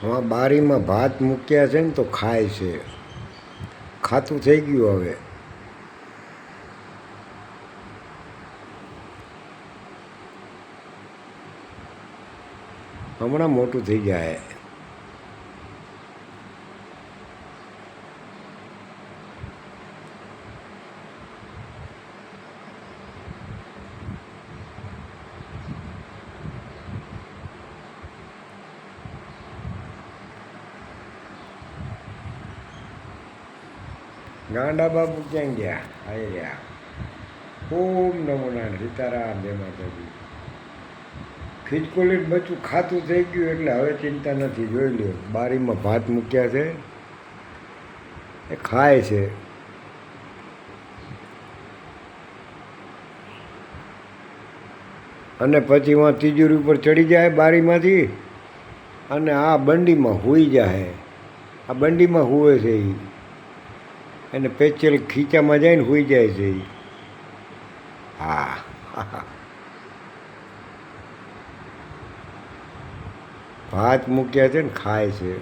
હા, બારીમાં ભાત મૂક્યા છે ને તો ખાય છે. ખાતું થઈ ગયું હવે. હમણાં મોટું થઈ જાય. ગાંડા બાપુ ક્યાં ગયા? આવી ગયા. ઓમ નમો નારાયણ, સીતારામ, જય માતાજી. ખીચકોલી બચ્ચું ખાતું થઈ ગયું એટલે હવે ચિંતા નથી. જોઈ લ્યો, બારીમાં ભાત મૂક્યા છે, એ ખાય છે. અને પછી વાં તિજોરી ઉપર ચડી જાય બારીમાંથી અને આ બંડીમાં સૂઈ જાય. આ બંડીમાં સૂવે છે એ, એને પેચેલ ખીચામાં જાય ને સૂઈ જાય છે એ. હા. ભાત મૂક્યા છે ને ખાય છે.